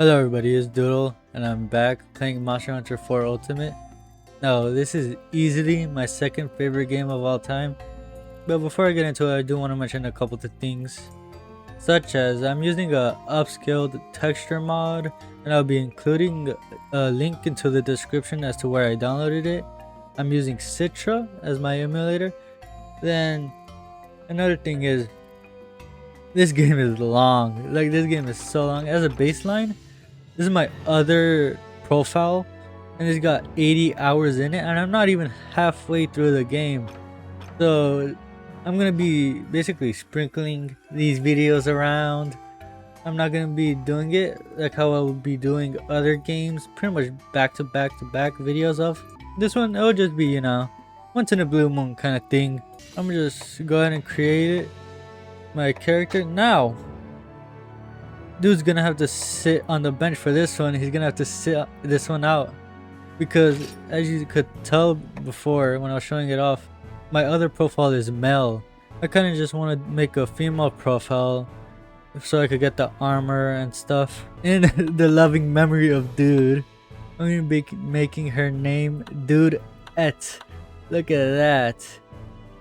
Hello everybody, it's Doodle, and I'm back playing Monster Hunter 4 Ultimate. Now, this is easily my second favorite game of all time, but before I get into it, I do want to mention a couple of things, such as I'm using a Upscaled Texture mod, and I'll be including a link into the description as to where I downloaded it. I'm using Citra as my emulator. Then, another thing is, this game is long. Like, this game is so long. As a baseline, this is my other profile, and it's got 80 hours in it, and I'm not even halfway through the game. So I'm gonna be basically sprinkling these videos around. I'm not gonna be doing it like how I would be doing other games, pretty much back to back videos of. This one, it'll just be, you know, once in a blue moon kind of thing. I'm gonna just go ahead and create it. My character now. Dude's gonna have to sit on the bench for this one. He's gonna have to sit this one out, because as you could tell before when I was showing it off, my other profile is male. I kind of just want to make a female profile so I could get the armor and stuff. In the loving memory of Dude, I'm gonna be making her name Dude-ette. Look at that.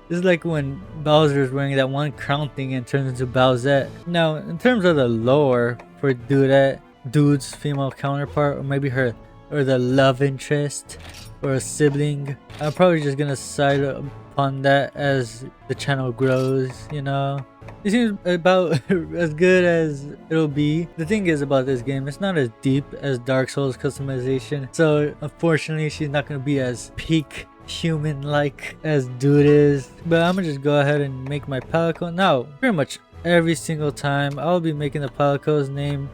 This is like when Bowser is wearing that one crown thing and turns into Bowsette. Now, in terms of the lore for Dudette, Dude's female counterpart, or maybe her, or the love interest, or a sibling, I'm probably just gonna decide upon that as the channel grows, you know? It seems about as good as it'll be. The thing is about this game, it's not as deep as Dark Souls customization, so unfortunately she's not gonna be as peak human like as Dude is. But I'm gonna just go ahead and make my palico. Now, pretty much every single time I'll be making the palico's name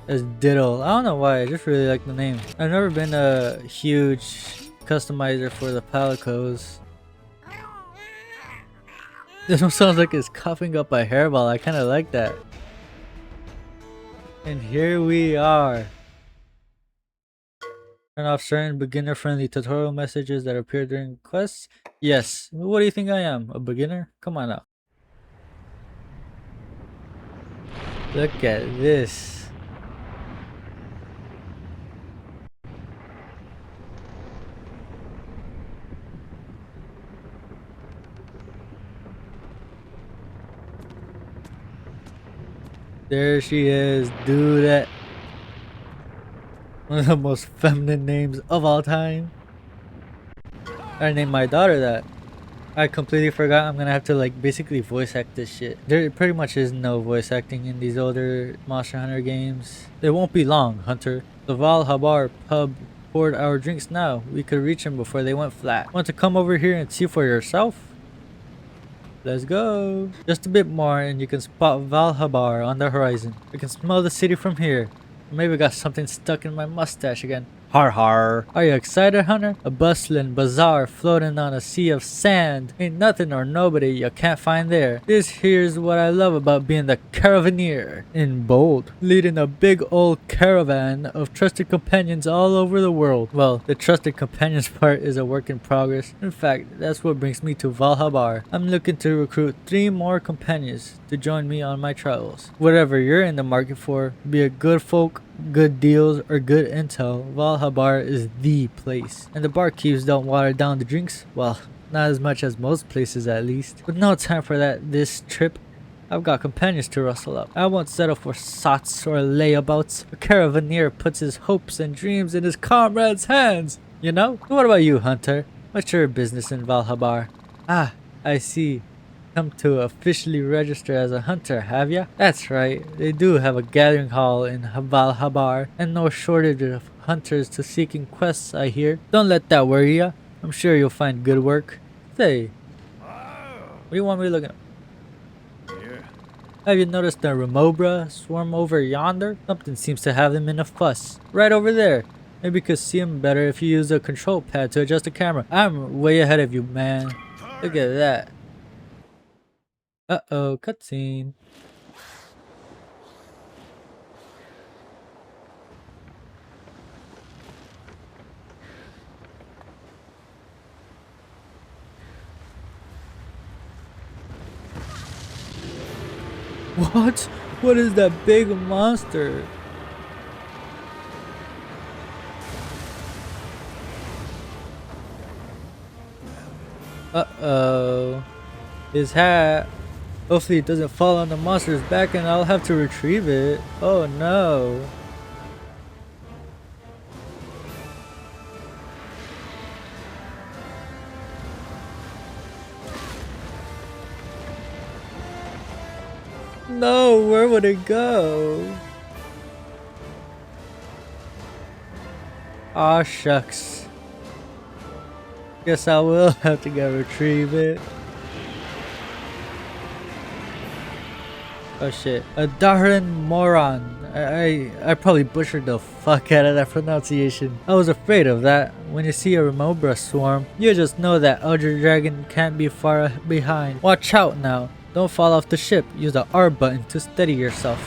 as Diddle. I don't know why, I just really like the name. I've never been a huge customizer for the palicos. This one sounds like it's coughing up a hairball. I kind of like that. And here we are. Turn off certain beginner-friendly tutorial messages that appear during quests. Yes. What do you think I am? A beginner? Come on now. Look at this. There she is, Dudette. One of the most feminine names of all time. I named my daughter that. I completely forgot I'm gonna have to like basically voice act this shit. There pretty much is no voice acting in these older Monster Hunter games. It won't be long, Hunter. The Valhabar pub poured our drinks now. We could reach them before they went flat. Want to come over here and see for yourself? Let's go. Just a bit more and you can spot Valhabar on the horizon. We can smell the city from here. Maybe I got something stuck in my mustache again. Har har. Are you excited, Hunter? A bustling bazaar floating on a sea of sand. Ain't nothing or nobody you can't find there. This here's what I love about being the caravaneer. In bold. Leading a big old caravan of trusted companions all over the world. Well, the trusted companions part is a work in progress. In fact, that's what brings me to Valhabar. I'm looking to recruit 3 more companions to join me on my travels. Whatever you're in the market for, be it good folk, good deals, or good intel, Valhabar is the place. And the barkeeps don't water down the drinks, well, not as much as most places at least. With no time for that this trip, I've got companions to rustle up. I won't settle for sots or layabouts. A caravaneer puts his hopes and dreams in his comrades' hands, you know? What about you, Hunter? What's your business in Valhabar? Ah, I see. Come to officially register as a hunter, have ya? That's right, they do have a gathering hall in Valhabar, and no shortage of hunters to seeking quests, I hear. Don't let that worry ya. I'm sure you'll find good work. Say, what do you want me looking at? Here. Have you noticed the Remobra swarm over yonder? Something seems to have them in a fuss. Right over there. Maybe you could see them better if you use a control pad to adjust the camera. I'm way ahead of you, man. Look at that. Uh-oh, cutscene. What? What is that big monster? Uh-oh. His hat. Hopefully it doesn't fall on the monster's back and I'll have to retrieve it. Oh no. No, where would it go? Aw shucks. Guess I will have to go retrieve it. Oh shit. A Darren moron. I probably butchered the fuck out of that pronunciation. I was afraid of that. When you see a Remobra swarm, you just know that Elder Dragon can't be far behind. Watch out now. Don't fall off the ship. Use the R button to steady yourself.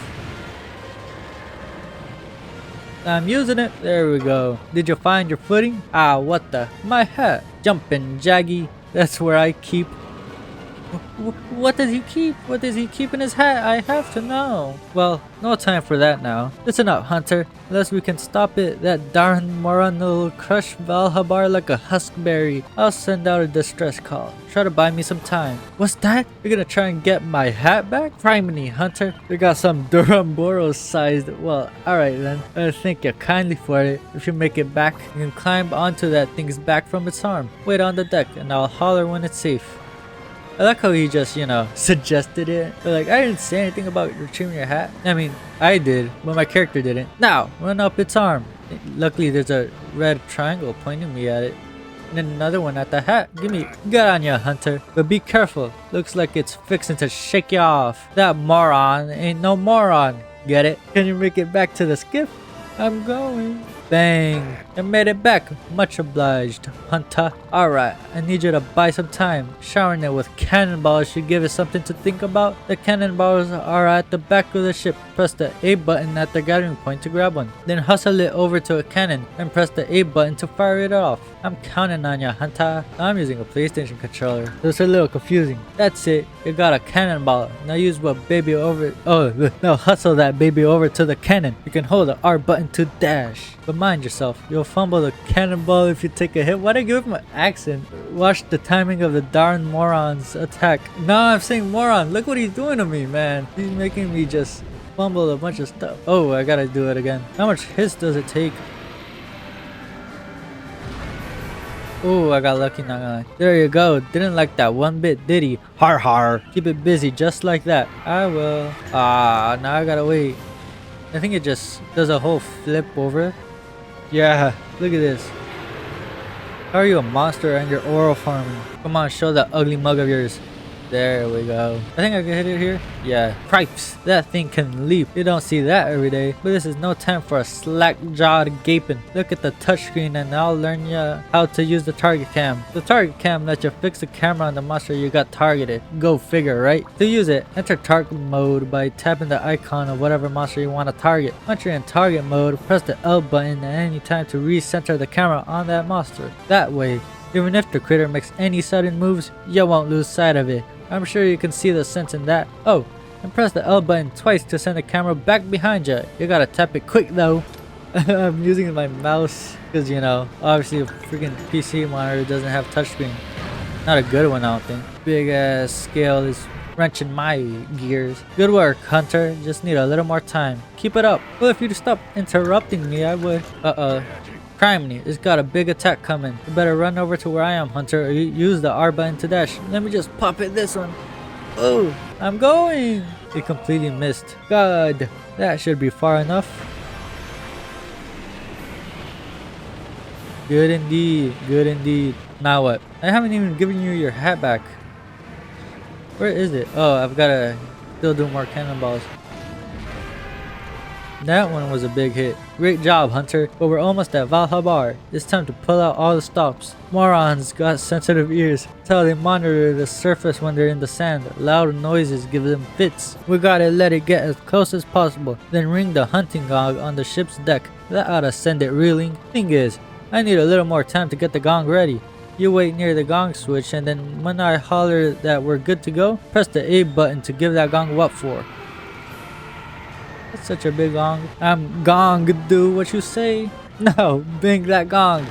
I'm using it. There we go. Did you find your footing? Ah, what the? My hat. Jumpin' Jaggy. That's where I keep. What does he keep? What does he keep in his hat? I have to know. Well, no time for that now. Listen up, Hunter. Unless we can stop it, that darn moron will crush Valhabar like a huskberry. I'll send out a distress call. Try to buy me some time. What's that? You're gonna try and get my hat back? Criminy, Hunter. You got some Duramboro sized. Well, alright then. I thank you kindly for it. If you make it back, you can climb onto that thing's back from its arm. Wait on the deck and I'll holler when it's safe. I like how he just, suggested it. But like, I didn't say anything about retrieving your hat. I mean, I did, but my character didn't. Now, run up its arm. Luckily, there's a red triangle pointing me at it. And then another one at the hat. Get on ya, Hunter. But be careful. Looks like it's fixing to shake you off. That moron ain't no moron. Get it? Can you make it back to the skiff? I'm going. Bang! I made it back. Much obliged, Hunter. Alright, I need you to buy some time. Showering it with cannonballs should give it something to think about. The cannonballs are at the back of the ship. Press the A button at the gathering point to grab one. Then hustle it over to a cannon and press the A button to fire it off. I'm counting on ya, Hunter. I'm using a PlayStation controller. It's a little confusing. That's it. You got a cannonball. Now use what baby over. Now hustle that baby over to the cannon. You can hold the R button to dash. But mind yourself, you'll fumble the cannonball if you take a hit. Why'd I give him an accent? Watch the timing of the darn moron's attack. No, I'm saying moron. Look what he's doing to me, man. He's making me just fumble a bunch of stuff. Oh, I gotta do it again. How much hits does it take? Oh, I got lucky, not gonna lie. There you go. Didn't like that one bit, did he? Har har. Keep it busy just like that. I will. Ah, now I gotta wait. I think it just does a whole flip over. Yeah, look at this. How are you a monster and you're oral farming? Come on, show that ugly mug of yours. There we go. I think I can hit it here. Yeah. Cripes. That thing can leap. You don't see that every day. But this is no time for a slack-jawed gaping. Look at the touchscreen and I'll learn you how to use the target cam. The target cam lets you fix the camera on the monster you got targeted. Go figure, right? To use it, enter target mode by tapping the icon of whatever monster you want to target. Once you're in target mode, press the L button at any time to recenter the camera on that monster. That way, even if the critter makes any sudden moves, you won't lose sight of it. I'm sure you can see the sense in that. Oh, and press the L button twice to send the camera back behind you. You gotta tap it quick though. I'm using my mouse because, obviously a freaking PC monitor doesn't have touchscreen. Not a good one, I don't think. Big ass scale is wrenching my gears. Good work, Hunter. Just need a little more time. Keep it up. Well, if you'd stop interrupting me, I would. Criminy, it's got a big attack coming. You better run over to where I am, Hunter, or you use the R button to dash. Let me just pop it this one. Oh, I'm going. It completely missed. God, that should be far enough. Good indeed, good indeed. Now what? I haven't even given you your hat back. Where is it? Oh, I've gotta still do more cannonballs. That one was a big hit. Great job, Hunter, but we're almost at Valhabar. It's time to pull out all the stops. Morons got sensitive ears. That's how they monitor the surface when they're in the sand. Loud noises give them fits. We gotta let it get as close as possible. Then ring the hunting gong on the ship's deck. That oughta send it reeling. Thing is, I need a little more time to get the gong ready. You wait near the gong switch, and then when I holler that we're good to go, press the A button to give that gong what for. That's such a big gong. I'm gong, do what you say. No, bang that gong.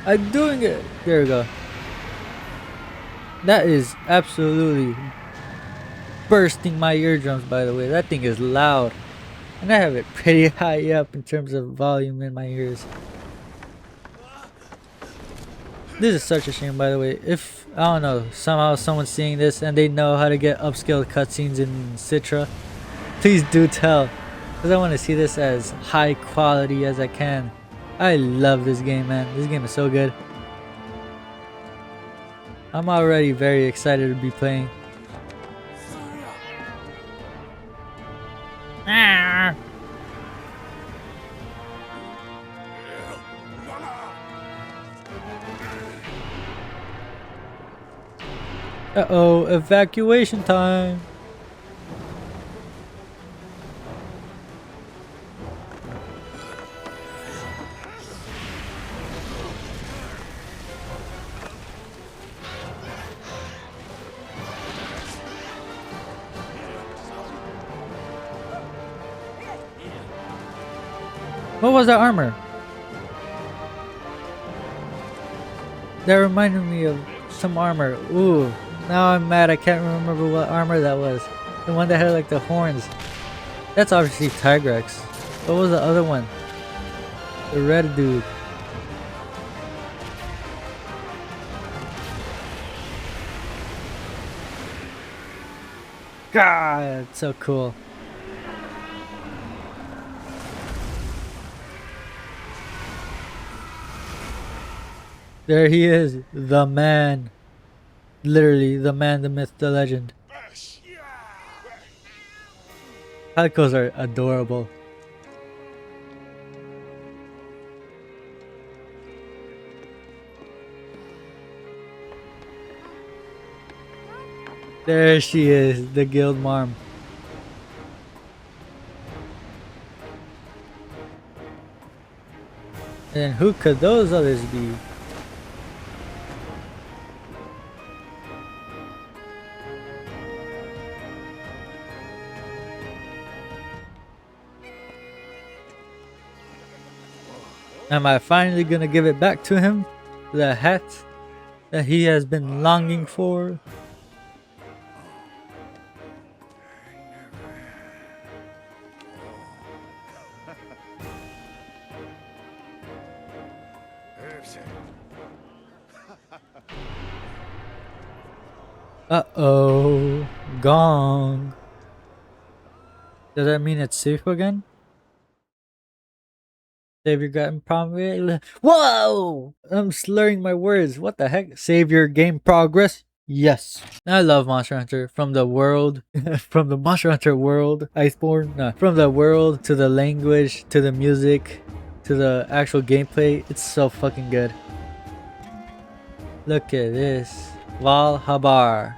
I'm doing it. There we go. That is absolutely bursting my eardrums, by the way. That thing is loud. And I have it pretty high up in terms of volume in my ears. This is such a shame, by the way. If, I don't know, somehow someone's seeing this and they know how to get upscaled cutscenes in Citra, please do tell. Because I want to see this as high quality as I can. I love this game, man. This game is so good. I'm already very excited to be playing. Uh-oh, evacuation time. What was that armor? That reminded me of some armor. Ooh, now I'm mad I can't remember what armor that was. The one that had like the horns. That's obviously Tigrex. What was the other one? The red dude. God, it's so cool. There he is, the man. Literally, the man, the myth, the legend. Calicos are adorable. There she is, the guild mom. And who could those others be? Am I finally gonna give it back to him? The hat that he has been longing for? Uh-oh. Gong. Does that mean it's safe again? Savior got progress. Whoa! I'm slurring my words. What the heck? Savior game progress? Yes. I love Monster Hunter. From the world, from the Monster Hunter world, Iceborne. No, from the world to the language to the music to the actual gameplay. It's so fucking good. Look at this. Valhabar.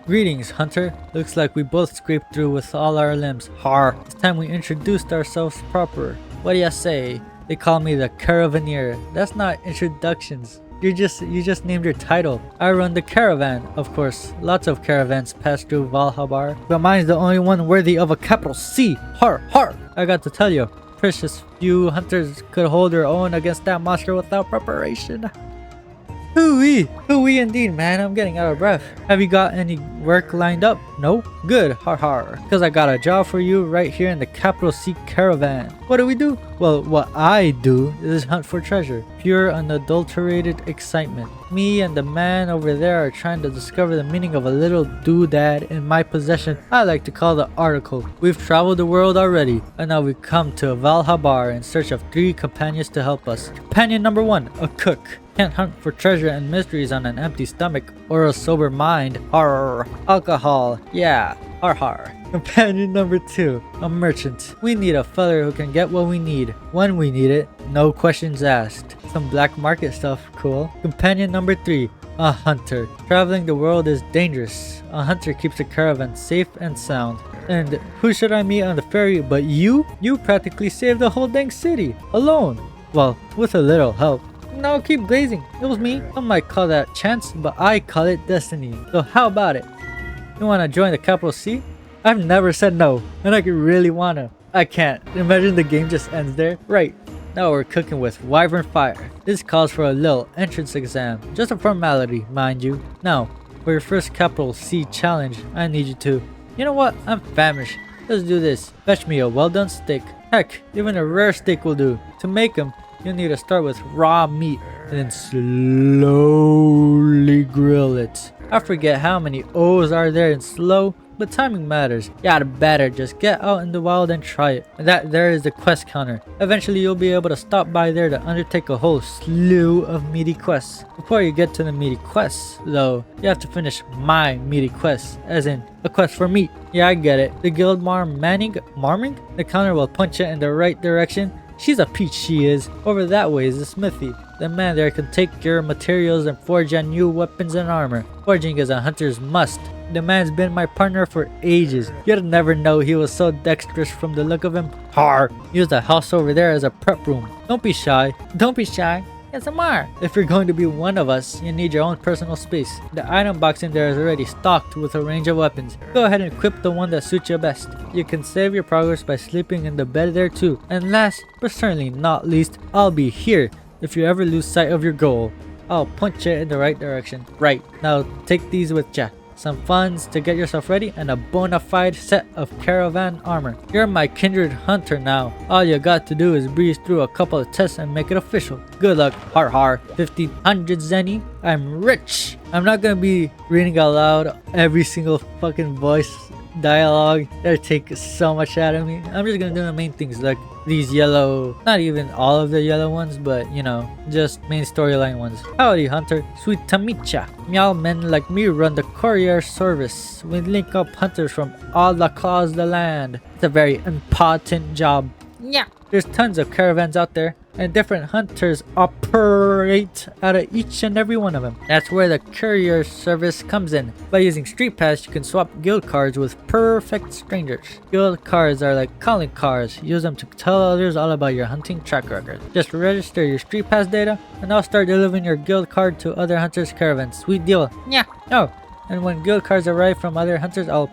Greetings, Hunter. Looks like we both scraped through with all our limbs. Har. It's time we introduced ourselves proper. What do ya say? They call me the Caravaneer. That's not introductions. You just named your title. I run the caravan, of course. Lots of caravans pass through Valhabar, but mine's the only one worthy of a capital C. Har, har. I got to tell you, precious few hunters could hold their own against that monster without preparation. Hooey indeed, man. I'm getting out of breath. Have you got any work lined up? No? Good, har har. Because I got a job for you right here in the capital C caravan. What do we do? Well, what I do is hunt for treasure. Pure, unadulterated excitement. Me and the man over there are trying to discover the meaning of a little doodad in my possession I like to call the article. We've traveled the world already, and now we come to Valhabar in search of 3 companions to help us. Companion number 1, a cook. Can't hunt for treasure and mysteries on an empty stomach or a sober mind. Har. Alcohol. Yeah. Har har. Companion number 2, a merchant. We need a feller who can get what we need when we need it. No questions asked. Some black market stuff. Cool. Companion number 3, a hunter. Traveling the world is dangerous. A hunter keeps the caravan safe and sound. And who should I meet on the ferry but you? You practically saved the whole dang city. Alone. Well, with a little help. No, keep glazing. It was me. Some might call that chance, but I call it destiny. So how about it? You wanna join the capital C? I've never said no, and I could really wanna. I can't. Imagine the game just ends there. Right. Now we're cooking with Wyvern Fire. This calls for a little entrance exam. Just a formality, mind you. Now, for your first capital C challenge, I need you to... You know what? I'm famished. Let's do this. Fetch me a well done steak. Heck, even a rare steak will do. To make them, you'll need to start with raw meat and then slowly grill it. I forget how many O's are there in slow, but timing matters. You better just get out in the wild and try it. And that there is the quest counter. Eventually you'll be able to stop by there to undertake a whole slew of meaty quests. Before you get to the meaty quests, though, you have to finish my meaty quest, as in a quest for meat. Yeah, I get it. The guild marming? The counter will punch it in the right direction. She's a peach, she is. Over that way is the smithy. The man there can take your materials and forge on new weapons and armor. Forging is a hunter's must. The man's been my partner for ages. You'd never know he was so dexterous from the look of him. Har! Use the house over there as a prep room. Don't be shy. Don't be shy. Yes, Amar. If you're going to be one of us, you need your own personal space. The item box in there is already stocked with a range of weapons. Go ahead and equip the one that suits you best. You can save your progress by sleeping in the bed there too. And last, but certainly not least, I'll be here if you ever lose sight of your goal. I'll punch it in the right direction. Right, now take these with ya. Some funds to get yourself ready, and a bona fide set of caravan armor. You're my kindred hunter now. All you got to do is breeze through a couple of tests and make it official. Good luck, har har. 1500 zenny. I'm rich. I'm not gonna be reading out loud every single fucking voice dialogue. That'd take so much out of me. I'm just gonna do the main things, like these yellow, not even all of the yellow ones, but you know, just main storyline ones. Howdy hunter, sweet to meet ya. Meow men like me run the courier service. We link up hunters from all across the land. It's a very important job. Yeah, there's tons of caravans out there, and different hunters operate out of each and every one of them. That's where the courier service comes in. By using Street Pass, you can swap guild cards with perfect strangers. Guild cards are like calling cards. Use them to tell others all about your hunting track record. Just register your Street Pass data, and I'll start delivering your guild card to other hunters' caravans. Sweet deal. Yeah. Oh. And when guild cards arrive from other hunters, I'll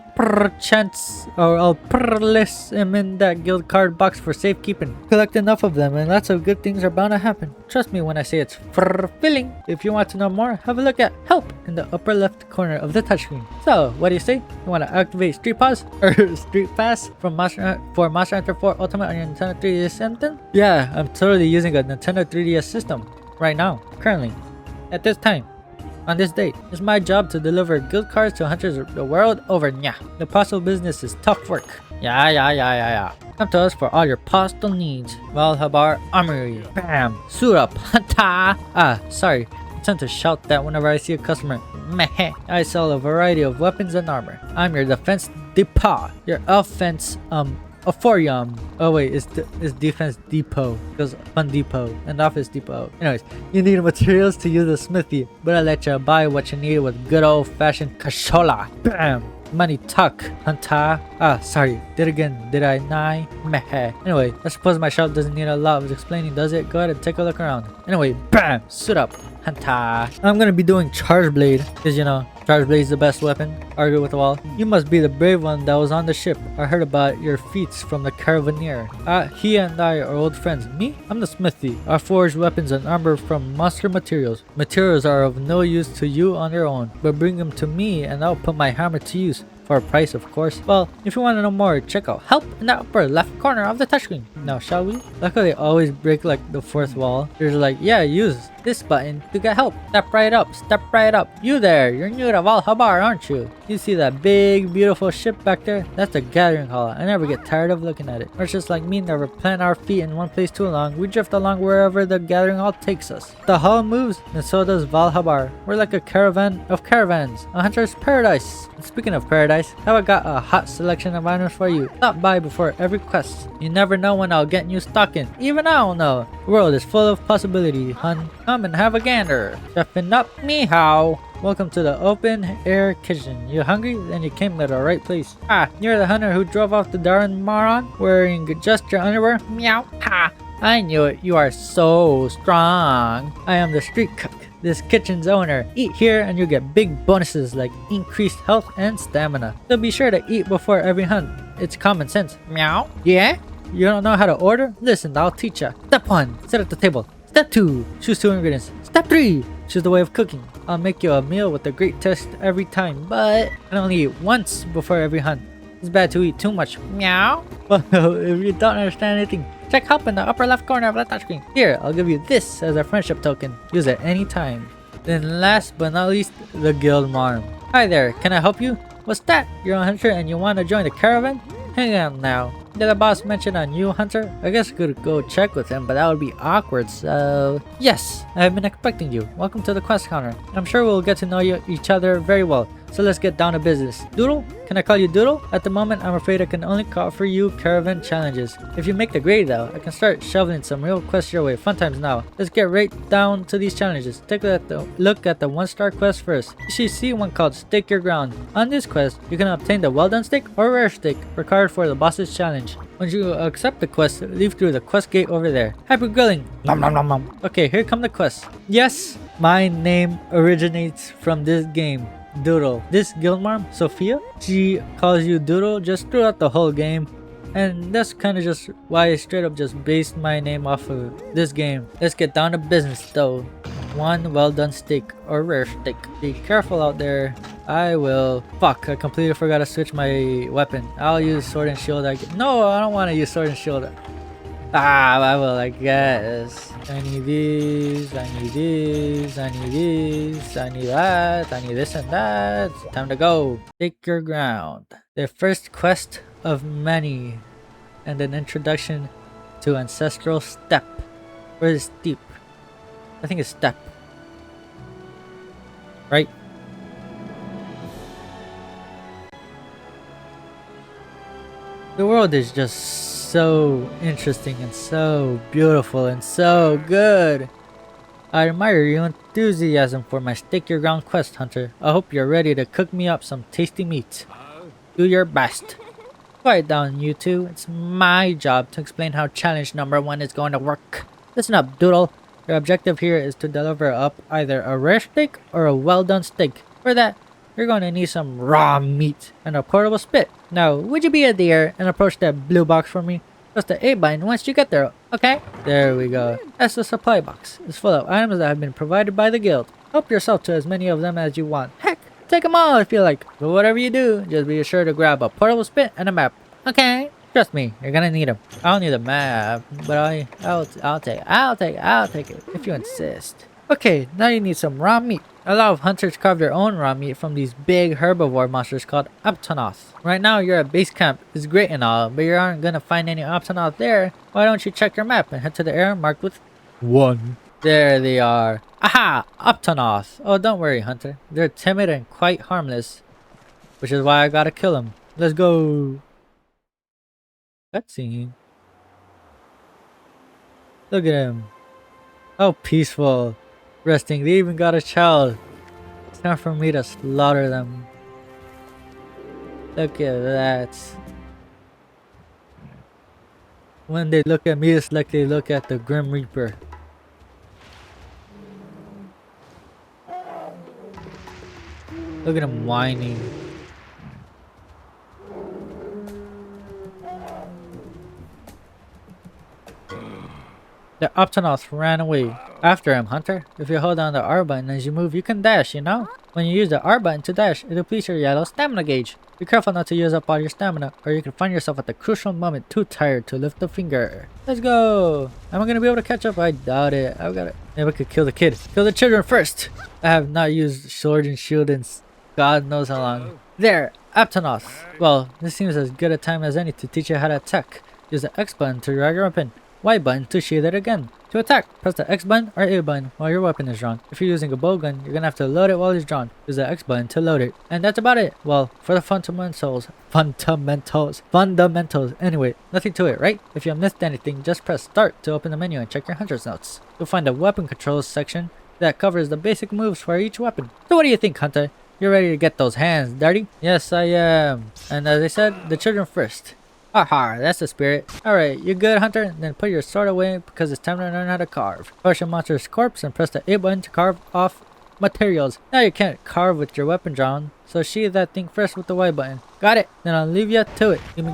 list them in that guild card box for safekeeping. Collect enough of them and lots of good things are bound to happen. Trust me when I say it's fulfilling. If you want to know more, have a look at help in the upper left corner of the touchscreen. So, what do you say? You want to activate Street Pass or Street Pass from Monster Hunter 4 Ultimate on your Nintendo 3DS system? Yeah, I'm totally using a Nintendo 3DS system right now, currently, at this time. On this date, it's my job to deliver guild cards to hunters the world over. Yeah, the postal business is tough work. Yeah. Come to us for all your postal needs. Valhabar Armory. Bam. Suit up. Hanta. Sorry. I tend to shout that whenever I see a customer. Meh. I sell a variety of weapons and armor. I'm your defense depot. Your offense Aphorium. Oh wait, it's defense depot. Because fun depot and office depot. Anyways, you need materials to use the smithy, but I let you buy what you need with good old fashioned cashola. Bam! Money tuck, hunta. Sorry. Did I? Nigh? Meh. Anyway, I suppose my shop doesn't need a lot of explaining, does it? Go ahead and take a look around. Anyway, bam! Suit up. Hunta. I'm gonna be doing Charge Blade, because you know, Charge Blade is the best weapon. Argue with the wall. You must be the brave one that was on the ship. I heard about your feats from the Caravaneer. He and I are old friends. Me? I'm the smithy. I forge weapons and armor from monster materials. Materials are of no use to you on their own, but bring them to me and I'll put my hammer to use. For a price, of course. Well, if you want to know more, check out help in the upper left corner of the touchscreen. Now, shall we? Like how they always break like the fourth wall. There's like, yeah, use this button to get help. Step right up. Step right up. You there, you're new to Valhabar, aren't you? You see that big, beautiful ship back there? That's the gathering hall. I never get tired of looking at it. Merchants like me never plant our feet in one place too long. We drift along wherever the gathering hall takes us. The hall moves, and so does Valhabar. We're like a caravan of caravans. A hunter's paradise. And speaking of paradise, have I got a hot selection of items for you? Stop by before every quest. You never know when I'll get new stocking. Even I don't know. The world is full of possibility, hun. Come and have a gander. Chefing up, meow. Welcome to the open air kitchen. You hungry? Then you came to the right place. You're the hunter who drove off the Darren Maron wearing just your underwear? Meow. I knew it. You are so strong. I am the street cook, this kitchen's owner. Eat here and you get big bonuses like increased health and stamina. So be sure to eat before every hunt. It's common sense. Meow. Yeah? You don't know how to order? Listen, I'll teach ya. Step 1. Sit at the table. Step 2. Choose 2 ingredients. Step 3. Choose the way of cooking. I'll make you a meal with a great taste every time, but I can only eat once before every hunt. It's bad to eat too much. Meow. Well, if you don't understand anything, check help in the upper left corner of the touchscreen. Here, I'll give you this as a friendship token. Use it anytime. Then last but not least, the guild marm. Hi there, can I help you? What's that? You're a hunter and you want to join the caravan? Hang on now. Did the boss mention a new hunter? I guess I could go check with him, but that would be awkward, so... Yes, I have been expecting you. Welcome to the quest counter. I'm sure we'll get to know each other very well, so let's get down to business. Doodle? Can I call you Doodle? At the moment, I'm afraid I can only offer you caravan challenges. If you make the grade though, I can start shoveling some real quests your way. Fun times now. Let's get right down to these challenges. Take a look at the 1-star quest first. You should see one called Stake Your Ground. On this quest, you can obtain the well done steak or rare steak required for the boss's challenge. Once you accept the quest, leave through the quest gate over there. Happy grilling! Nom nom nom nom. Okay, here come the quests. Yes, my name originates from this game. Doodle. This guildmarm, Sophia, she calls you Doodle just throughout the whole game, and that's kind of just why I straight up just based my name off of this game. Let's get down to business though. 1 well done steak or rare steak. Be careful out there. I will. Fuck, I completely forgot to switch my weapon. I'll use sword and shield. No, I don't want to use sword and shield. I will, I guess. I need these, I need these, I need these, I need that, I need this and that. Time to go. Take your ground. The first quest of many, and an introduction to ancestral steppe. Where is steep? I think it's steppe. Right? The world is just so interesting and so beautiful and so good. I admire your enthusiasm for my Stake Your Ground quest, Hunter. I hope you're ready to cook me up some tasty meat. Do your best. Quiet down, you two. It's my job to explain how challenge number 1 is going to work. Listen up, Doodle. Your objective here is to deliver up either a rare steak or a well done steak. For that, you're going to need some raw meat and a portable spit. Now, would you be a dear and approach that blue box for me? Press the A button once you get there, okay? There we go. That's the supply box. It's full of items that have been provided by the guild. Help yourself to as many of them as you want. Heck, take them all if you like. But whatever you do, just be sure to grab a portable spit and a map. Okay? Trust me, you're gonna need them. I don't need a map, but I'll take it if you insist. Okay, now you need some raw meat. A lot of hunters carve their own raw meat from these big herbivore monsters called Upscaled. Right now you're at base camp. It's great and all, but you aren't gonna find any Upscaled there. Why don't you check your map and head to the area marked with 1. There they are. Aha! Upscaled. Oh, don't worry, Hunter. They're timid and quite harmless, which is why I gotta kill them. Let's go. Cutscene. Look at him. How peaceful. Resting. They even got a child. It's time for me to slaughter them. Look at that. When they look at me, it's like they look at the Grim Reaper. Look at him whining. The Upscaled ran away. After him, Hunter. If you hold down the R button as you move, you can dash, you know? When you use the R button to dash, it depletes your yellow stamina gauge. Be careful not to use up all your stamina, or you can find yourself at the crucial moment too tired to lift a finger. Let's go! Am I gonna be able to catch up? I doubt it. I've got it. Maybe I could kill the kid. Kill the children first! I have not used sword and shield in God knows how long. There! Upscaled. Well, this seems as good a time as any to teach you how to attack. Use the X button to drag your weapon. Y button to shield it again. To attack, press the X button or A button while your weapon is drawn. If you're using a bowgun, you're gonna have to load it while it's drawn. Use the X button to load it. And that's about it. Well, for the fundamentals. Anyway, nothing to it, right? If you missed anything, just press start to open the menu and check your hunter's notes. You'll find a weapon controls section that covers the basic moves for each weapon. So what do you think, Hunter? You're ready to get those hands dirty? Yes, I am. And as I said, the children first. Aha, that's the spirit. Alright, you good, Hunter? Then put your sword away because it's time to learn how to carve. Push a monster's corpse and press the A button to carve off materials. Now you can't carve with your weapon drawn, so sheathe that thing first with the Y button. Got it? Then I'll leave you to it. Gimme.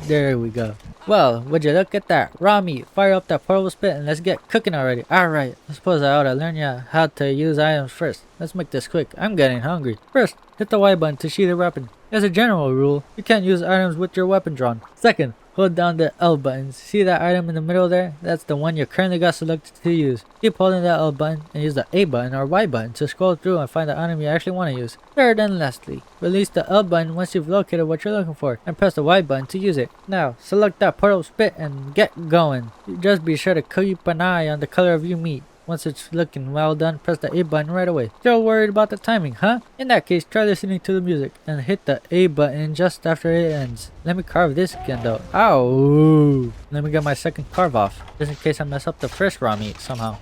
There we go. Well, would you look at that? Raw meat. Fire up that portable spit and let's get cooking already. Alright, I suppose I ought to learn you how to use items first. Let's make this quick. I'm getting hungry. First, hit the Y button to sheathe a weapon. As a general rule, you can't use items with your weapon drawn. Second, hold down the L button. See that item in the middle there? That's the one you currently got selected to use. Keep holding that L button and use the A button or Y button to scroll through and find the item you actually want to use. Third and lastly, release the L button once you've located what you're looking for and press the Y button to use it. Now, select that portable spit and get going. Just be sure to keep an eye on the color of your meat. Once it's looking well done, press the A button right away. Still worried about the timing, huh? In that case, try listening to the music and hit the A button just after it ends. Let me carve this again though. Ow! Let me get my second carve off, just in case I mess up the first raw meat somehow.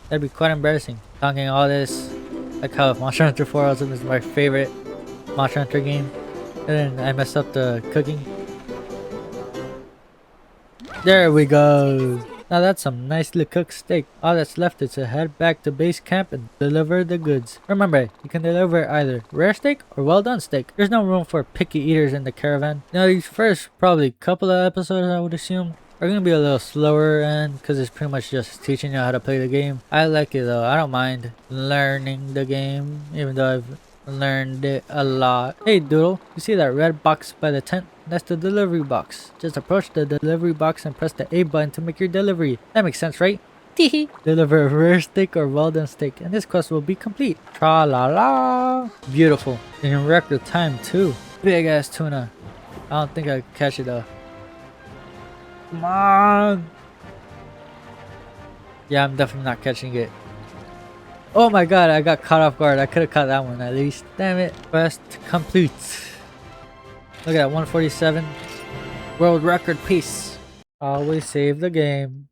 That'd be quite embarrassing. Talking all this, like how Monster Hunter 4 Ultimate is my favorite Monster Hunter game, and then I messed up the cooking. There we go! Now that's some nicely cooked steak. All that's left is to head back to base camp and deliver the goods. Remember, you can deliver either rare steak or well done steak. There's no room for picky eaters in the caravan. Now these first probably couple of episodes, I would assume, are gonna be a little slower and because it's pretty much just teaching you how to play the game. I like it though. I don't mind learning the game, even though I've learned it a lot. Hey Doodle, you see that red box by the tent? That's the delivery box. Just approach the delivery box and press the A button to make your delivery. That makes sense, right? Teehee. Deliver a rare steak or well done steak and this quest will be complete. Tra la la. Beautiful. In record time too. Big ass tuna. I don't think I could catch it though. Come on. Yeah, I'm definitely not catching it. Oh my god, I got caught off guard. I could have caught that one at least. Damn it. Quest complete. Look at that, 147. World record piece. Always save the game.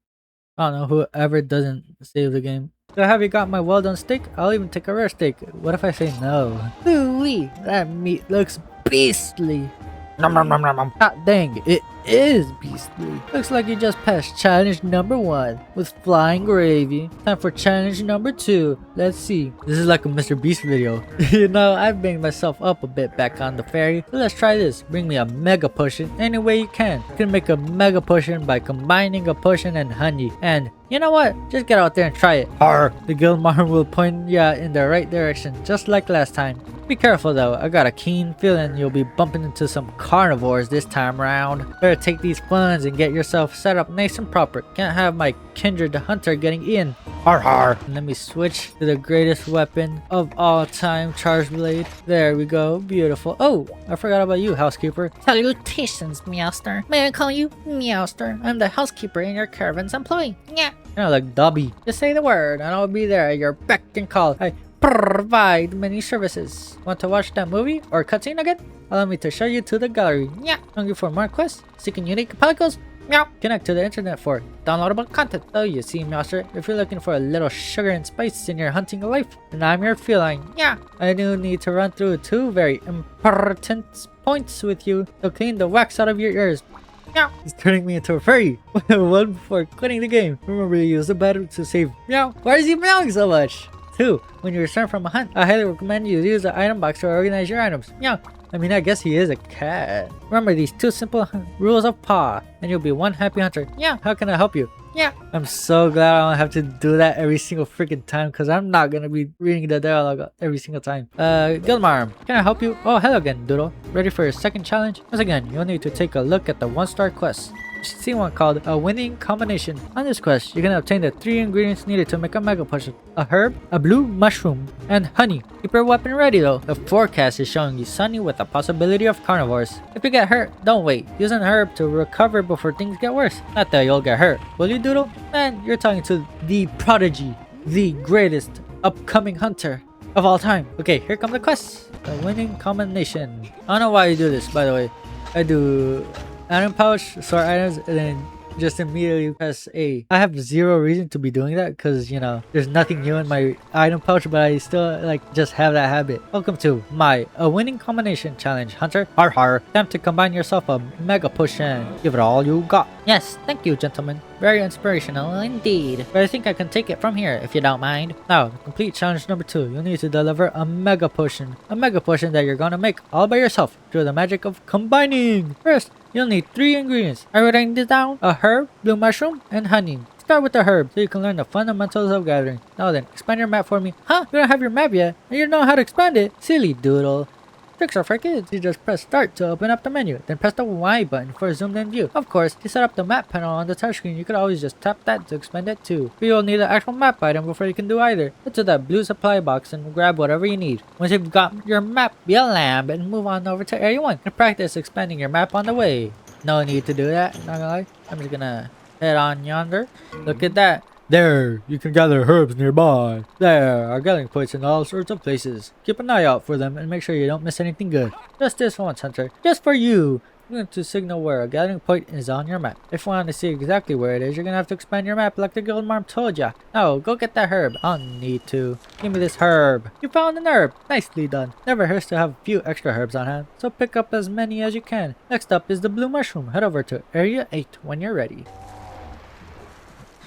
I don't know whoever doesn't save the game. So have you got my well done steak? I'll even take a rare steak. What if I say no? Ooh-wee, that meat looks beastly. Nom nom nom nom nom. God dang, it is beastly. Looks like you just passed challenge number 1 with flying gravy. Time for challenge number 2. Let's see. This is like a Mr. Beast video. You know, I've banged myself up a bit back on the ferry. So let's try this. Bring me a mega potion any way you can. You can make a mega potion by combining a potion and honey. And you know what? Just get out there and try it. Arr! The Gilmar will point you in the right direction, just like last time. Be careful though, I got a keen feeling you'll be bumping into some carnivores this time round. Better take these funds and get yourself set up nice and proper. Can't have my kindred hunter getting in. Har har! Let me switch to the greatest weapon of all time, Charge Blade. There we go, beautiful. Oh, I forgot about you, housekeeper. Salutations, Meowster. May I call you Meowster? I'm the housekeeper in your caravan's employee. Yeah. You know, like Dobby. Just say the word and I'll be there at your beck and call. I provide many services. Want to watch that movie or cutscene again? Allow me to show you to the gallery. Yeah. Hungry for more quests? Seeking unique polygons? Meow. Connect to the internet for downloadable content. So you see, Meowster, if you're looking for a little sugar and spice in your hunting life, then I'm your feline. Yeah. I do need to run through 2 very important points with you to clean the wax out of your ears. Meow. He's turning me into a furry. One before quitting the game. Remember, you use the battery to save. Meow. Why is he meowing so much? 2. When you return from a hunt, I highly recommend you use the item box to organize your items. Meow. I mean, I guess he is a cat. Remember these 2 simple rules of paw, and you'll be one happy hunter. Yeah. How can I help you? Yeah. I'm so glad I don't have to do that every single freaking time, because I'm not gonna be reading the dialogue every single time. Gilmar, can I help you? Oh, hello again, Doodle. Ready for your second challenge? Once again, you'll need to take a look at the 1-star quest. You should see one called a winning combination. On this quest, you're gonna obtain the 3 ingredients needed to make a mega potion: a herb, a blue mushroom, and honey. Keep your weapon ready though. The forecast is showing you sunny with the possibility of carnivores. If you get hurt, don't wait. Use an herb to recover before things get worse. Not that you'll get hurt. Will you, Doodle? Man, you're talking to the prodigy, the greatest upcoming hunter of all time. Okay, here come the quests. The winning combination. I don't know why you do this, by the way. I do item pouch, sword items, and then just immediately press A. I have zero reason to be doing that because, you know, there's nothing new in my item pouch, but I still like just have that habit. Welcome to a winning combination challenge, Hunter. Har har. Time to combine yourself a mega potion. Give it all you got. Yes, thank you, gentlemen. Very inspirational indeed. But I think I can take it from here if you don't mind. Now, to complete challenge number 2, you'll need to deliver a mega potion. A mega potion that you're gonna make all by yourself through the magic of combining. First, you'll need 3 ingredients. Are you writing this down? A herb, blue mushroom, and honey. Start with the herb so you can learn the fundamentals of gathering. Now then, expand your map for me. Huh? You don't have your map yet? And you don't know how to expand it? Silly doodle. Tricks are for kids. You just press start to open up the menu, then press the Y button for a zoomed in view. Of course, to set up the map panel on the touchscreen, you could always just tap that to expand it too. But you'll need an actual map item before you can do either. Head to that blue supply box and grab whatever you need. Once you've got your map, be a lamb and move on over to area 1 and practice expanding your map on the way. No need to do that, not gonna lie. I'm just gonna head on yonder. Look at that. There, you can gather herbs nearby. There are gathering points in all sorts of places. Keep an eye out for them and make sure you don't miss anything good. Just this once, Hunter. Just for you. I'm going to signal where a gathering point is on your map. If you want to see exactly where it is, you're going to have to expand your map like the guild marm told ya. Now, go get that herb. I'll need to. Give me this herb. You found an herb. Nicely done. Never hurts to have a few extra herbs on hand, so pick up as many as you can. Next up is the blue mushroom. Head over to area 8 when you're ready.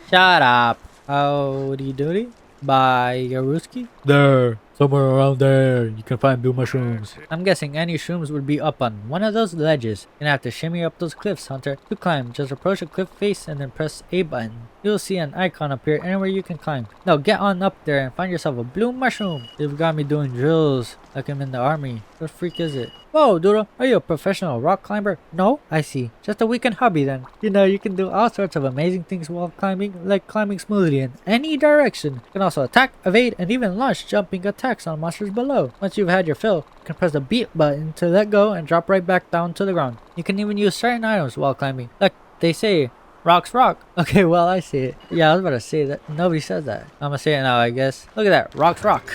Shut up. Howdy doody. Bye, Yaruski. There. Somewhere around there, you can find blue mushrooms. I'm guessing any shrooms would be up on one of those ledges. You're gonna have to shimmy up those cliffs, Hunter. To climb, just approach a cliff face and then press A button. You'll see an icon appear anywhere you can climb. Now get on up there and find yourself a blue mushroom. You've got me doing drills like I'm in the army. What freak is it? Whoa, Doodle, are you a professional rock climber? No? I see. Just a weekend hobby then. You know, you can do all sorts of amazing things while climbing, like climbing smoothly in any direction. You can also attack, evade, and even launch jumping attacks on monsters below. Once you've had your fill, you can press the B button to let go and drop right back down to the ground. You can even use certain items while climbing. Like they say, rocks rock. Okay, well, I see it. Yeah, I was about to say that. Nobody says that. I'm gonna say it now, I guess. Look at that. Rocks rock.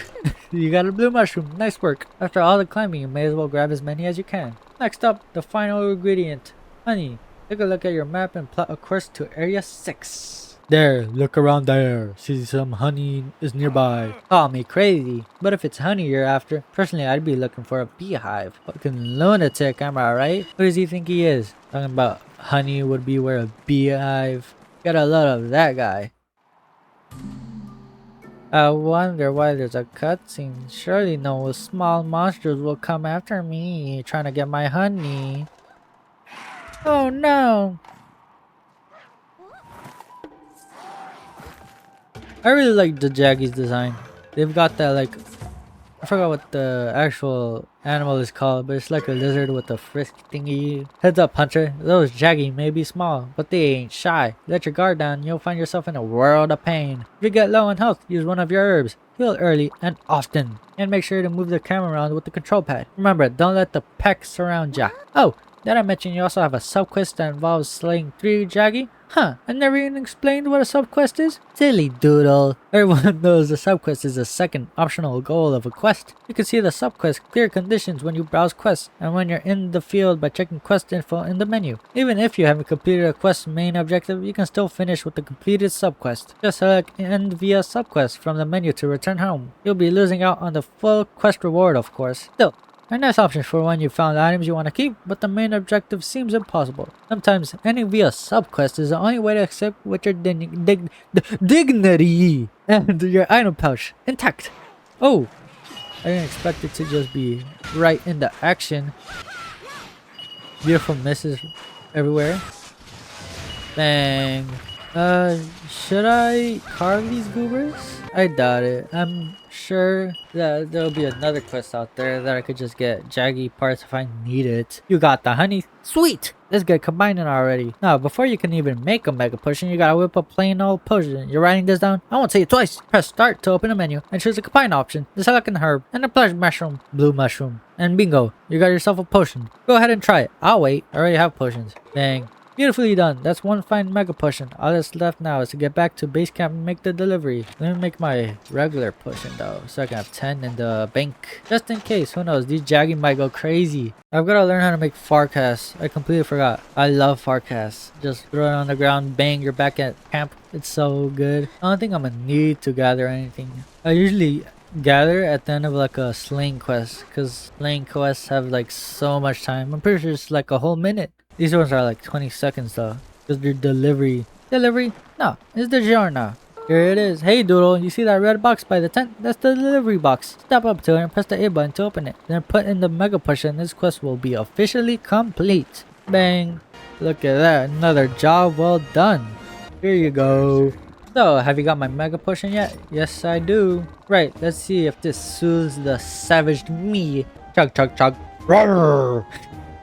You got a blue mushroom. Nice work. After all the climbing, you may as well grab as many as you can. Next up, the final ingredient. Honey. Take a look at your map and plot a course to area 6. There, look around there. See some honey is nearby. Call me crazy, but if it's honey you're after, personally I'd be looking for a beehive. Fucking lunatic, am I right? Who does he think he is? Talking about honey would be where a beehive. Got a lot of that guy. I wonder why there's a cutscene. Surely no small monsters will come after me, trying to get my honey. Oh no! I really like the Jaggy's design. They've got that like, I forgot what the actual animal is called, but it's like a lizard with a frisk thingy. Heads up, Hunter. Those Jaggy may be small, but they ain't shy. Let your guard down, you'll find yourself in a world of pain. If you get low on health, use one of your herbs. Heal early and often. And make sure to move the camera around with the control pad. Remember, don't let the peck surround ya. Oh, did I mention you also have a sub-quest that involves slaying 3 Jaggy? Huh, I never even explained what a sub-quest is? Silly doodle. Everyone knows the sub-quest is the second optional goal of a quest. You can see the sub-quest clear conditions when you browse quests and when you're in the field by checking quest info in the menu. Even if you haven't completed a quest's main objective, you can still finish with the completed sub-quest. Just select end via sub-quest from the menu to return home. You'll be losing out on the full quest reward, of course. Still, a nice option for when you found items you want to keep, but the main objective seems impossible. Sometimes ending via sub-quest is the only way to accept with your dignity and your item pouch intact. Oh, I didn't expect it to just be right in the action. Beautiful misses everywhere. Bang. Should I carve these goobers? I doubt it. I'm sure that there'll be another quest out there that I could just get Jaggy parts if I need it. You got the honey? Sweet! Let's get combining already. Now, before you can even make a mega potion, you gotta whip a plain old potion. You're writing this down? I won't say it twice. Press start to open the menu and choose the combine option, the second herb, and the plush mushroom, blue mushroom. And bingo, you got yourself a potion. Go ahead and try it. I'll wait. I already have potions. Dang. Beautifully done. That's one fine mega potion. All that's left now is to get back to base camp and make the delivery. Let me make my regular potion though, so I can have 10 in the bank. Just in case, who knows, these jaggy might go crazy. I've got to learn how to make forecasts. I completely forgot. I love forecasts. Just throw it on the ground, bang, you're back at camp. It's so good. I don't think I'm gonna need to gather anything. I usually gather at the end of like a slaying quest, because slaying quests have like so much time. I'm pretty sure it's like a whole minute. These ones are like 20 seconds though, because they're delivery. No, it's the giorno. Here it is. Hey Doodle, you see that red box by the tent? That's the delivery box. Step up to it and press the A button to open it. Then put in the mega potion. This quest will be officially complete. Bang. Look at that. Another job well done. Here you go. So, have you got my mega potion yet? Yes, I do. Right, let's see if this soothes the savaged me. Chug, chug, chug. Roar.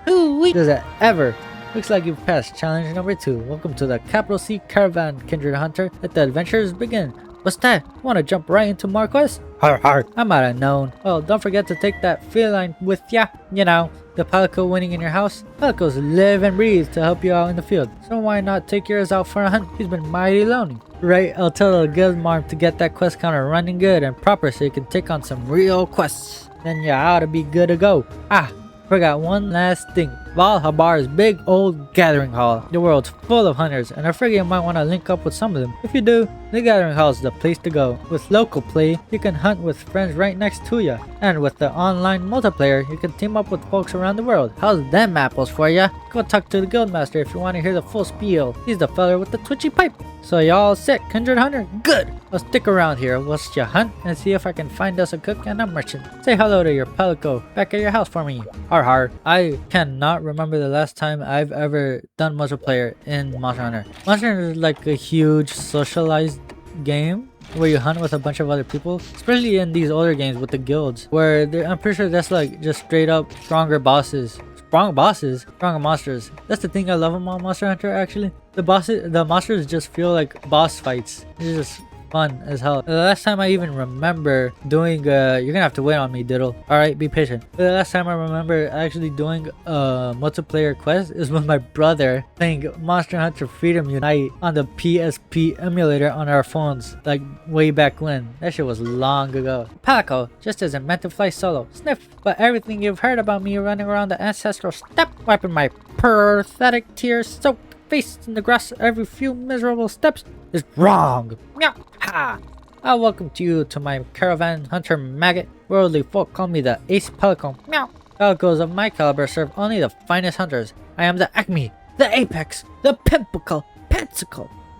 Does it ever? Looks like you've passed challenge number 2. Welcome to the Capital C Caravan, Kindred Hunter. Let the adventures begin. What's that? You want to jump right into more quests? Har har. I might have known. Well, don't forget to take that feline with ya. You know, the palico winning in your house. Palicos live and breathe to help you out in the field. So why not take yours out for a hunt? He's been mighty lonely. Right, I'll tell the guild marm to get that quest counter running good and proper so you can take on some real quests. Then you ought to be good to go. Ah, forgot one last thing. Valhabar's big old gathering hall. The world's full of hunters, and I figure you might want to link up with some of them. If you do, the gathering hall is the place to go. With local play, you can hunt with friends right next to you. And with the online multiplayer, you can team up with folks around the world. How's them apples for ya? Go talk to the guildmaster if you want to hear the full spiel. He's the feller with the twitchy pipe. So y'all set, Kindred Hunter? Good! I'll stick around here whilst you hunt and see if I can find us a cook and a merchant. Say hello to your palico back at your house for me. Har har. I cannot remember the last time I've ever done multiplayer in Monster Hunter. Monster Hunter is like a huge socialized game where you hunt with a bunch of other people, especially in these older games with the guilds, where I'm pretty sure that's like just straight up stronger bosses. Stronger monsters. That's the thing I love about Monster Hunter actually. The monsters just feel like boss fights. It's just fun as hell. The last time I even remember doing you're gonna have to wait on me, Diddle. Alright, be patient. The last time I remember actually doing a multiplayer quest is with my brother playing Monster Hunter Freedom Unite on the PSP emulator on our phones, like way back when. That shit was long ago. Palico just isn't meant to fly solo. Sniff. But everything you've heard about me running around the ancestral steppe, wiping my pathetic tear-soaked face in the grass every few miserable steps is wrong. Meow. Ha! I welcome you to my caravan, Hunter Maggot. Worldly folk call me the Ace Pelican. Meow. Pelicos of my caliber serve only the finest hunters. I am the acme, the apex, the pinnacle,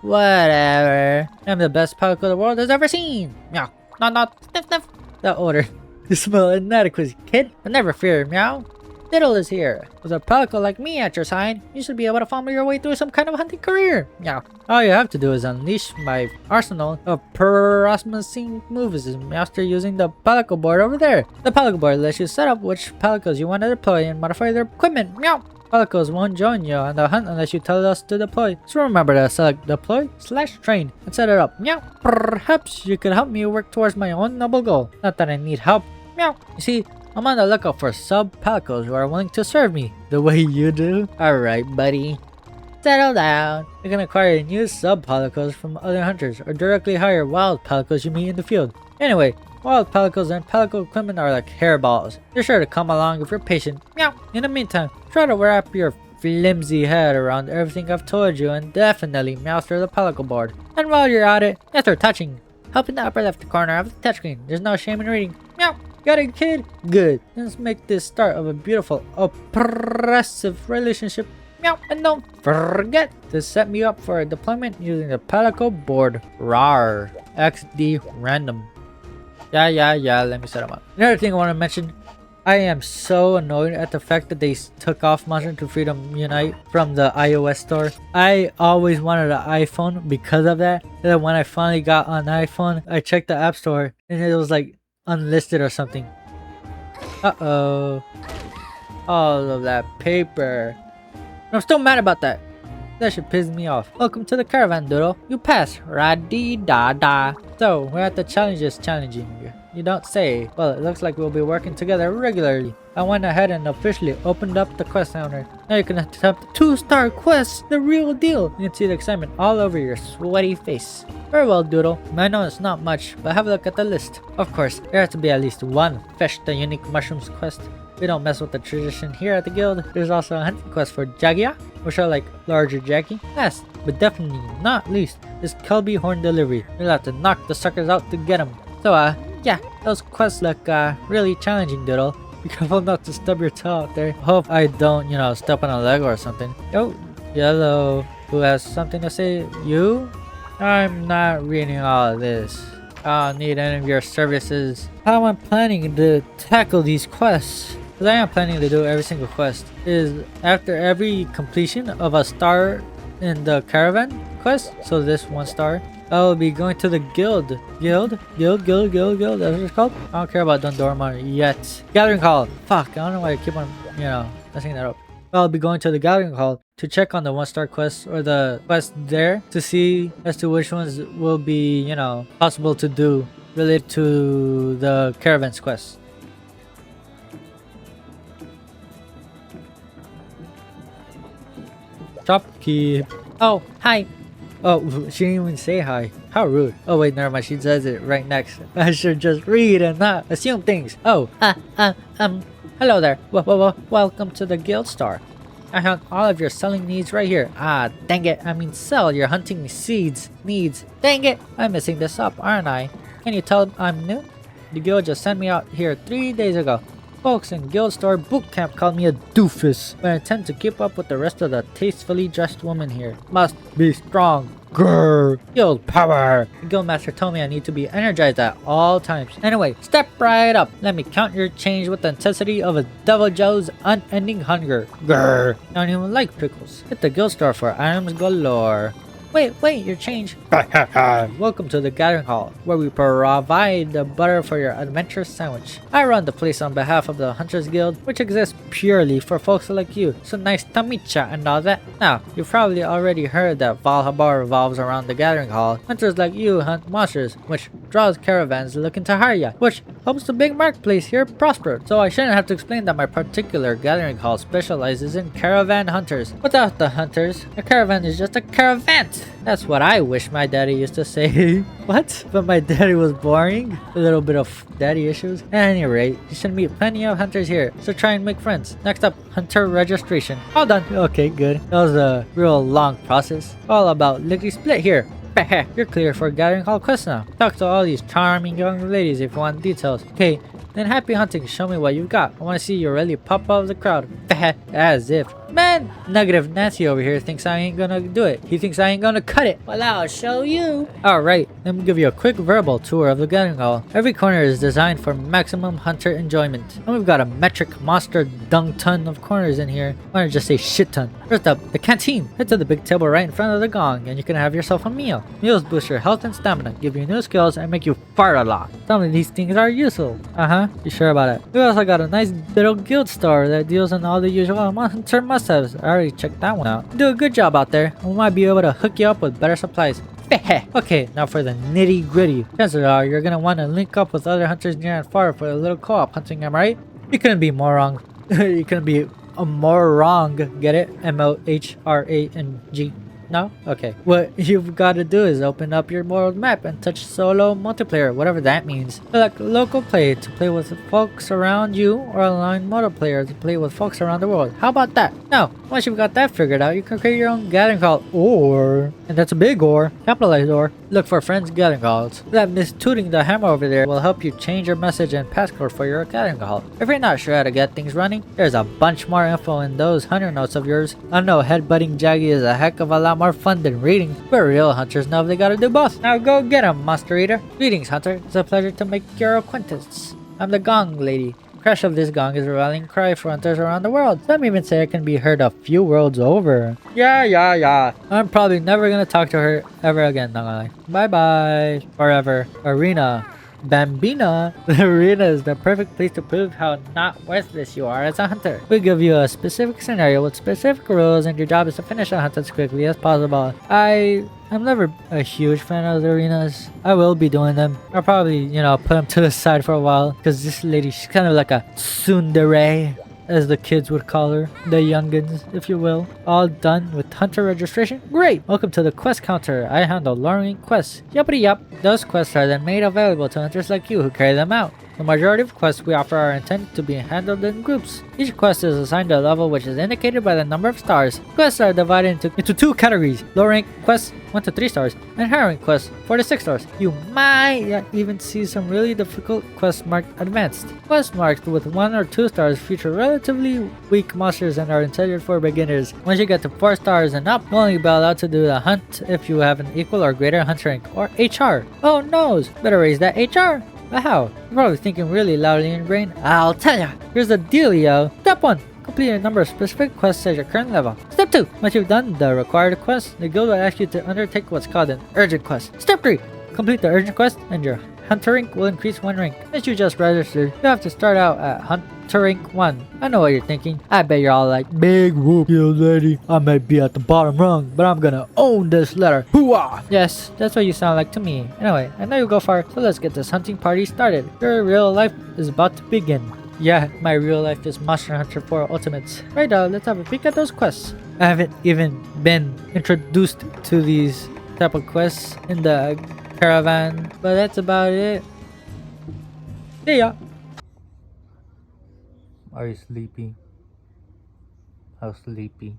whatever. I'm the best pelican the world has ever seen. Meow. Not. Sniff, sniff. The odor. You smell inadequate, kid. But never fear, meow. Diddle is here. With a pelican like me at your side, you should be able to fumble your way through some kind of hunting career. Meow. All you have to do is unleash my arsenal of promising moves master using the pelican board over there. The pelican board lets you set up which pelicans you want to deploy and modify their equipment. Meow. Pelicans won't join you on the hunt unless you tell us to deploy. So remember to select deploy/train and set it up. Meow. Perhaps you could help me work towards my own noble goal. Not that I need help. Meow. You see, I'm on the lookout for sub-palicos who are willing to serve me the way you do. Alright, buddy. Settle down. You can acquire new sub-palicos from other hunters or directly hire wild palicos you meet in the field. Anyway, wild palicos and palico equipment are like hairballs. They're sure to come along if you're patient. Meow. In the meantime, try to wrap your flimsy head around everything I've told you and definitely master the palico board. And while you're at it, after touching, help in the upper left corner of the touchscreen. There's no shame in reading. Meow. Got it, kid? Good. Let's make this start of a beautiful, oppressive relationship. Meow. And don't forget to set me up for a deployment using the palico board. Rar. XD random. Yeah. Let me set them up. Another thing I want to mention. I am so annoyed at the fact that they took off Monster Hunter Freedom Unite from the iOS store. I always wanted an iPhone because of that. And then when I finally got an iPhone, I checked the App Store and it was like unlisted or something. Uh-oh. All of that paper. I'm still mad about that. That should piss me off. Welcome to the caravan, Doodle. You passed. Radee-da-da. So, we're at the challenges challenging you. You don't say. Well, it looks like we'll be working together regularly. I went ahead and officially opened up the quest counter. Now you can attempt 2-star quests, the real deal. You can see the excitement all over your sweaty face. Very well, Doodle. I know it's not much, but have a look at the list. Of course, there has to be at least one Fetch the Unique Mushrooms quest. We don't mess with the tradition here at the guild. There's also a hunting quest for Jagia, which are like larger Jaggy. Last, but definitely not least, is Kelby Horn Delivery. You'll have to knock the suckers out to get them. So, yeah, those quests look, really challenging, Doodle. Be careful not to stub your toe out there. Hope I don't, step on a leg or something. Oh, Yellow. Who has something to say? You? I'm not reading all of this. I don't need any of your services. How am I planning to tackle these quests? Because I am planning to do every single quest. Is after every completion of a star in the caravan quest, so this 1 star, I will be going to the guild. Guild, that's what it's called? I don't care about Dundorma yet. Gathering Hall. Fuck, I don't know why I keep on, messing that up. I'll be going to the Gathering Hall to check on the 1-star quests or the quests there to see as to which ones will be, possible to do related to the caravan's quest. Shopkeep. Oh, hi. Oh, she didn't even say hi. How rude. Oh wait, never mind. She says it right next. I should just read and not assume things. Oh. Hello there. Welcome to the Guild Store. I have all of your selling needs right here. Ah, dang it. I mean sell your hunting seeds needs. Dang it. I'm messing this up, aren't I? Can you tell I'm new? The guild just sent me out here 3 days ago. Folks in Guild Store Boot Camp called me a doofus, but I intend to keep up with the rest of the tastefully dressed women here. Must be strong. Grrr. Guild power. The Guildmaster told me I need to be energized at all times. Anyway, step right up. Let me count your change with the intensity of a Devil Joe's unending hunger. Grrr. I don't even like pickles. Hit the Guild Store for items galore. Wait, your change. Welcome to the Gathering Hall, where we provide the butter for your adventurous sandwich. I run the place on behalf of the Hunters Guild, which exists purely for folks like you, so nice to meet ya and all that. Now, you've probably already heard that Valhalla revolves around the Gathering Hall. Hunters like you hunt monsters, which draws caravans looking to hire ya, which helps the big marketplace here prosper. So I shouldn't have to explain that my particular Gathering Hall specializes in caravan hunters. Without the hunters, a caravan is just a caravan. That's what I wish my daddy used to say. What? But my daddy was boring? A little bit of daddy issues? At any rate, you should meet plenty of hunters here, so try and make friends. Next up, hunter registration. All done. Okay, good. That was a real long process. All about lickety split here. You're clear for Gathering Hall quest now. Talk to all these charming young ladies if you want details. Okay, then happy hunting. Show me what you've got. I want to see you really pop out of the crowd. As if. Man, negative Nancy over here thinks I ain't gonna do it. He thinks I ain't gonna cut it. Well, I'll show you. Alright, let me give you a quick verbal tour of the Gathering Hall. Every corner is designed for maximum hunter enjoyment. And we've got a metric monster dung ton of corners in here. I want to just say shit ton. First up, the canteen. Head to the big table right in front of the gong and you can have yourself a meal. Meals boost your health and stamina, give you new skills, and make you fart a lot. Some of these things are useful. You sure about it? We also got a nice little guild store that deals in all the usual hunter must-haves. I already checked that one out. You do a good job out there. We might be able to hook you up with better supplies. Okay, now for the nitty gritty. Chances are you're gonna want to link up with other hunters near and far for a little co-op hunting, am I right? You couldn't be more wrong. You couldn't be more wrong. Get it? MOHRANG. No? Okay. What you've got to do is open up your world map and touch solo multiplayer, whatever that means. Select local play to play with folks around you, or online multiplayer to play with folks around the world. How about that? Now, once you've got that figured out, you can create your own gathering call, or, and that's a big or, capitalized or, look for friends gathering calls. That Miss Tooting the Hammer over there will help you change your message and passcode for your gathering call. If you're not sure how to get things running, there's a bunch more info in those hunter notes of yours. I know headbutting Jaggy is a heck of a lot more fun than reading, but real hunters know they gotta do both. Now go get 'em, Monster Eater. Greetings, Hunter. It's a pleasure to make your acquaintance. I'm the Gong Lady. Crash of this gong is a rallying cry for hunters around the world. Some even say it can be heard a few worlds over. Yeah. I'm probably never gonna talk to her ever again, not gonna lie. Bye bye. Forever. Arena. Bambina, the arena is the perfect place to prove how not worthless you are as a hunter. We give you a specific scenario with specific rules, and your job is to finish the hunt as quickly as possible. I'm never a huge fan of the arenas. I will be doing them. I'll probably, put them to the side for a while, because this lady, she's kind of like a tsundere, as the kids would call her, the youngins, if you will. All done with hunter registration? Great! Welcome to the quest counter. I handle luring quests. Yuppity yup. Those quests are then made available to hunters like you who carry them out. The majority of quests we offer are intended to be handled in groups. Each quest is assigned to a level which is indicated by the number of stars. Quests are divided into two categories: low rank quests 1 to 3 stars, and high rank quests 4 to 6 stars. You might even see some really difficult quests marked advanced. Quests marked with 1 or 2 stars feature relatively weak monsters and are intended for beginners. Once you get to 4 stars and up, you'll only be allowed to do the hunt if you have an equal or greater hunt rank, or HR. Oh noes, better raise that HR. But how? You're probably thinking really loudly in your brain. I'll tell ya! Here's the dealio. Step 1. Complete a number of specific quests at your current level. Step 2. Once you've done the required quest, the guild will ask you to undertake what's called an urgent quest. Step 3. Complete the urgent quest and your hunter rank will increase 1 rank. Since you just registered, you have to start out at hunter rank 1. I know what you're thinking. I bet you're all like, big whoop, you lady. I might be at the bottom rung, but I'm gonna own this letter. Hooah! Yes, that's what you sound like to me. Anyway, I know you'll go far, so let's get this hunting party started. Your real life is about to begin. Yeah, my real life is Monster Hunter 4 Ultimates. Right now, let's have a peek at those quests. I haven't even been introduced to these type of quests in the caravan, but that's about it. See ya! Are you sleepy? How sleepy?